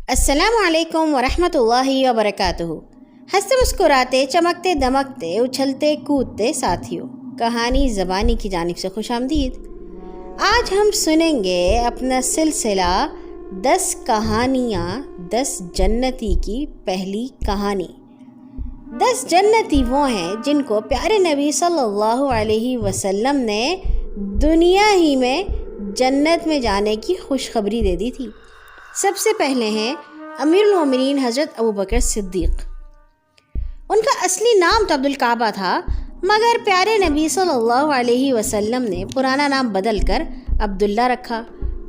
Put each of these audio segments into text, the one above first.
السلام علیکم ورحمۃ اللہ وبرکاتہ۔ ہنستے مسکراتے چمکتے دمکتے اچھلتے کودتے ساتھیوں، کہانی زبانی کی جانب سے خوش آمدید۔ آج ہم سنیں گے اپنا سلسلہ 10 کہانیاں 10 جنتی کی پہلی کہانی۔ 10 جنتی وہ ہیں جن کو پیارے نبی صلی اللہ علیہ وسلم نے دنیا ہی میں جنت میں جانے کی خوشخبری دے دی تھی۔ سب سے پہلے ہیں امیر المومنین حضرت ابوبکر صدیق۔ ان کا اصلی نام تو عبدالکعبہ تھا، مگر پیارے نبی صلی اللہ علیہ وسلم نے پرانا نام بدل کر عبداللہ رکھا۔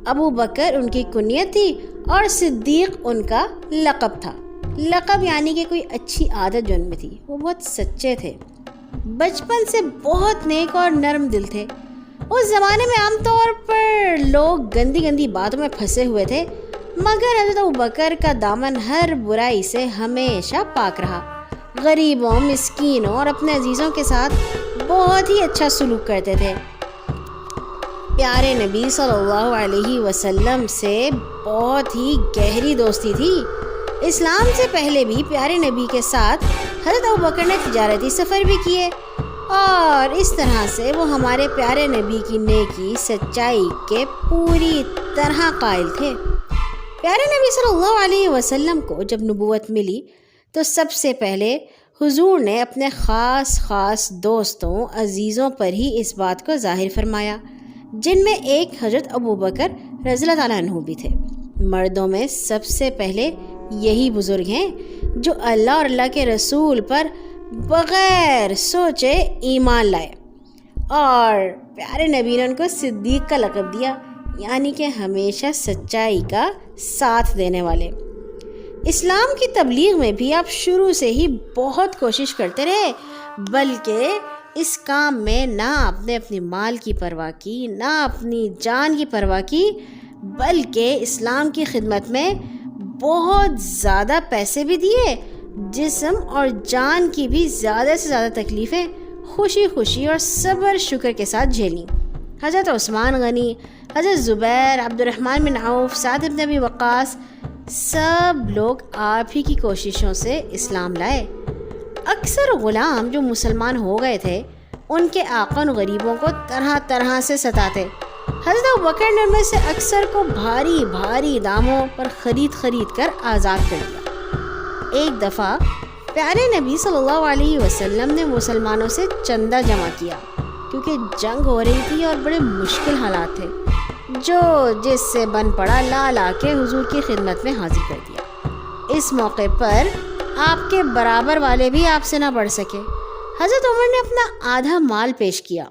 ابوبکر ان کی کنیت تھی اور صدیق ان کا لقب تھا۔ لقب یعنی کہ کوئی اچھی عادت جو ان میں تھی، وہ بہت سچے تھے، بچپن سے بہت نیک اور نرم دل تھے۔ اس زمانے میں عام طور پر لوگ گندی گندی باتوں میں پھنسے ہوئے تھے، مگر حضرت ابوبکر کا دامن ہر برائی سے ہمیشہ پاک رہا۔ غریبوں، مسکینوں اور اپنے عزیزوں کے ساتھ بہت ہی اچھا سلوک کرتے تھے۔ پیارے نبی صلی اللہ علیہ وسلم سے بہت ہی گہری دوستی تھی۔ اسلام سے پہلے بھی پیارے نبی کے ساتھ حضرت ابوبکر نے تجارتی سفر بھی کیے، اور اس طرح سے وہ ہمارے پیارے نبی کی نیکی سچائی کے پوری طرح قائل تھے۔ پیارے نبی صلی اللہ علیہ وسلم کو جب نبوت ملی تو سب سے پہلے حضور نے اپنے خاص دوستوں، عزیزوں پر ہی اس بات کو ظاہر فرمایا، جن میں ایک حضرت ابوبکر رضی اللہ تعالیٰ عنہ بھی تھے۔ مردوں میں سب سے پہلے یہی بزرگ ہیں جو اللہ اور اللہ کے رسول پر بغیر سوچے ایمان لائے، اور پیارے نبی نے ان کو صدیق کا لقب دیا، یعنی کہ ہمیشہ سچائی کا ساتھ دینے والے۔ اسلام کی تبلیغ میں بھی آپ شروع سے ہی بہت کوشش کرتے رہے، بلکہ اس کام میں نہ آپ نے اپنی مال کی پرواہ کی، نہ اپنی جان کی پرواہ کی، بلکہ اسلام کی خدمت میں بہت زیادہ پیسے بھی دیے، جسم اور جان کی بھی زیادہ سے زیادہ تکلیفیں خوشی خوشی اور صبر شکر کے ساتھ جھیلیں۔ حضرت عثمان غنی، حضرت زبیر، عبد الرحمن بن عوف، سعد بن ابی وقاص، سب لوگ آپ ہی کی کوششوں سے اسلام لائے۔ اکثر غلام جو مسلمان ہو گئے تھے، ان کے آقا ان غریبوں کو طرح طرح سے ستاتے۔ حضرت ابوبکر نے ان میں سے اکثر کو بھاری بھاری داموں پر خرید کر آزاد کر دیا۔ ایک دفعہ پیارے نبی صلی اللہ علیہ وسلم نے مسلمانوں سے چندہ جمع کیا، کیونکہ جنگ ہو رہی تھی اور بڑے مشکل حالات تھے۔ جو جس سے بن پڑا لا کے حضور کی خدمت میں حاضر کر دیا۔ اس موقع پر آپ کے برابر والے بھی آپ سے نہ بڑھ سکے۔ حضرت عمر نے اپنا آدھا مال پیش کیا،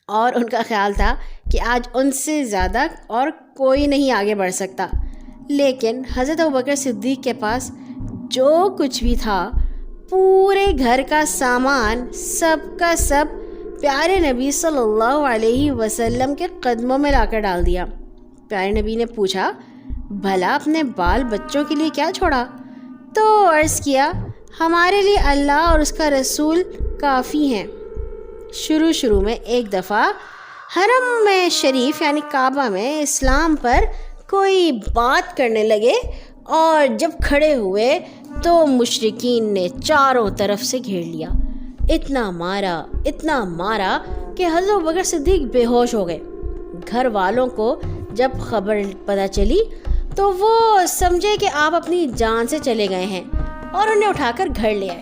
اور ان کا خیال تھا کہ آج ان سے زیادہ اور کوئی نہیں آگے بڑھ سکتا۔ لیکن حضرت ابوبکر صدیق کے پاس جو کچھ بھی تھا، پورے گھر کا سامان، سب کا سب پیارے نبی صلی اللہ علیہ وسلم کے قدموں میں لا کر ڈال دیا۔ پیارے نبی نے پوچھا، بھلا اپنے بال بچوں کے لیے کیا چھوڑا؟ تو عرض کیا، ہمارے لیے اللہ اور اس کا رسول کافی ہیں۔ شروع میں ایک دفعہ حرم میں شریف یعنی کعبہ میں اسلام پر کوئی بات کرنے لگے، اور جب کھڑے ہوئے تو مشرکین نے چاروں طرف سے گھیر لیا۔ اتنا مارا کہ حضرت ابوبکر صدیق بے ہوش ہو گئے۔ گھر والوں کو جب خبر پتہ چلی تو وہ سمجھے کہ آپ اپنی جان سے چلے گئے ہیں، اور انہیں اٹھا کر گھر لے آئے۔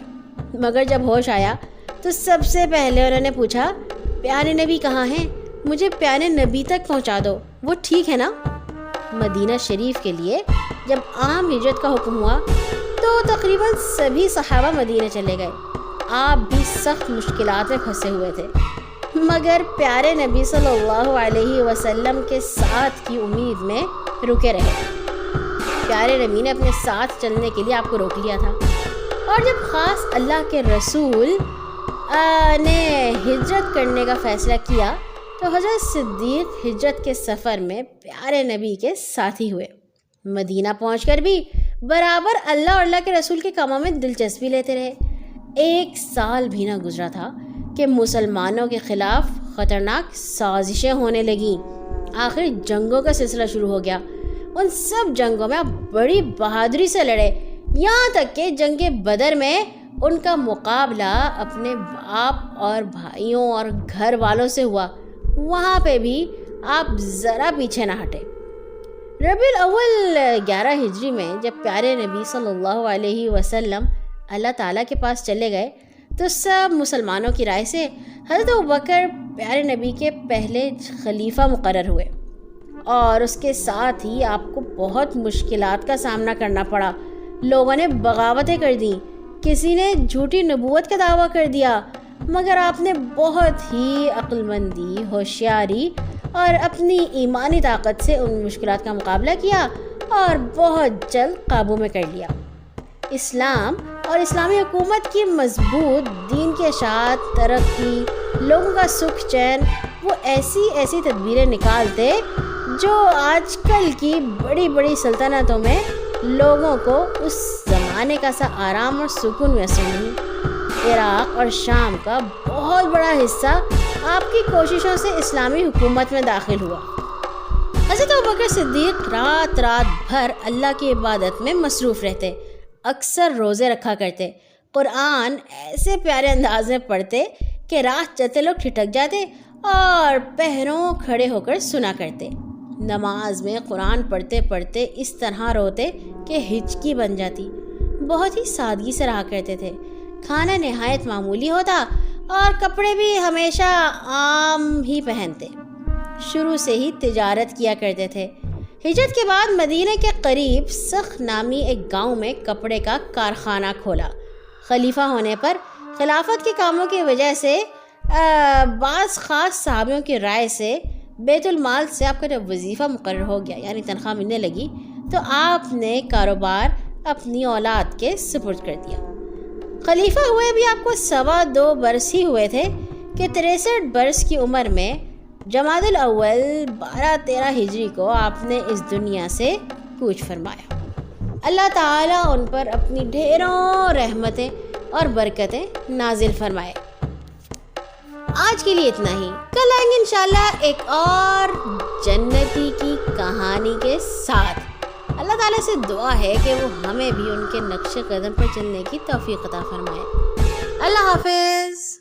مگر جب ہوش آیا تو سب سے پہلے انہوں نے پوچھا، پیارے نبی کہاں ہیں؟ مجھے پیارے نبی تک پہنچا دو، وہ ٹھیک ہے نا؟ مدینہ شریف کے لیے جب عام ہجرت کا حکم ہوا تو تقریباً سبھی صحابہ مدینہ چلے گئے۔ آپ بھی سخت مشکلات میں پھنسے ہوئے تھے، مگر پیارے نبی صلی اللہ علیہ وسلم کے ساتھ کی امید میں رکے رہے۔ پیارے نبی نے اپنے ساتھ چلنے کے لیے آپ کو روک لیا تھا، اور جب خاص اللہ کے رسول نے ہجرت کرنے کا فیصلہ کیا تو حضرت صدیق ہجرت کے سفر میں پیارے نبی کے ساتھی ہوئے۔ مدینہ پہنچ کر بھی برابر اللہ اور اللہ کے رسول کے کاموں میں دلچسپی لیتے رہے۔ 1 سال بھی نہ گزرا تھا کہ مسلمانوں کے خلاف خطرناک سازشیں ہونے لگیں۔ آخر جنگوں کا سلسلہ شروع ہو گیا۔ ان سب جنگوں میں آپ بڑی بہادری سے لڑے، یہاں تک کہ جنگ بدر میں ان کا مقابلہ اپنے باپ اور بھائیوں اور گھر والوں سے ہوا، وہاں پہ بھی آپ ذرا پیچھے نہ ہٹے۔ ربیع الاول 11 ہجری میں جب پیارے نبی صلی اللہ علیہ وسلم اللہ تعالیٰ کے پاس چلے گئے تو سب مسلمانوں کی رائے سے حضرت ابوبکر پیارے نبی کے پہلے خلیفہ مقرر ہوئے، اور اس کے ساتھ ہی آپ کو بہت مشکلات کا سامنا کرنا پڑا۔ لوگوں نے بغاوتیں کر دیں، کسی نے جھوٹی نبوت کا دعویٰ کر دیا، مگر آپ نے بہت ہی عقل مندی، ہوشیاری اور اپنی ایمانی طاقت سے ان مشکلات کا مقابلہ کیا اور بہت جلد قابو میں کر لیا۔ اسلام اور اسلامی حکومت کی مضبوط دین کی اشاعت، ترقی، لوگوں کا سکھ چین، وہ ایسی تدبیریں نکالتے جو آج کل کی بڑی بڑی سلطنتوں میں لوگوں کو اس زمانے کا سا آرام اور سکون میسر نہیں۔ عراق اور شام کا بہت بڑا حصہ آپ کی کوششوں سے اسلامی حکومت میں داخل ہوا۔ حضرت ابوبکر صدیق رات بھر اللہ کی عبادت میں مصروف رہتے، اکثر روزے رکھا کرتے، قرآن ایسے پیارے انداز میں پڑھتے کہ راہ چلتے لوگ ٹھٹک جاتے اور پہروں کھڑے ہو کر سنا کرتے۔ نماز میں قرآن پڑھتے پڑھتے اس طرح روتے کہ ہچکی بن جاتی۔ بہت ہی سادگی سے رہا کرتے تھے، کھانا نہایت معمولی ہوتا اور کپڑے بھی ہمیشہ عام ہی پہنتے۔ شروع سے ہی تجارت کیا کرتے تھے۔ ہجرت کے بعد مدینہ کے قریب سخ نامی ایک گاؤں میں کپڑے کا کارخانہ کھولا۔ خلیفہ ہونے پر خلافت کے کاموں کی وجہ سے بعض خاص صحابیوں کی رائے سے بیت المال سے آپ کا جب وظیفہ مقرر ہو گیا، یعنی تنخواہ ملنے لگی، تو آپ نے کاروبار اپنی اولاد کے سپرد کر دیا۔ خلیفہ ہوئے بھی آپ کو 2.25 برس ہی ہوئے تھے کہ 63 برس کی عمر میں جمادی الاول 12-13 ہجری کو آپ نے اس دنیا سے کوچ فرمایا۔ اللہ تعالیٰ ان پر اپنی ڈھیروں رحمتیں اور برکتیں نازل فرمائے۔ آج کے لیے اتنا ہی، کل آئیں گے انشاءاللہ ایک اور جنتی کی کہانی کے ساتھ۔ اللہ تعالیٰ سے دعا ہے کہ وہ ہمیں بھی ان کے نقش قدم پر چلنے کی توفیق عطا فرمائے۔ اللہ حافظ۔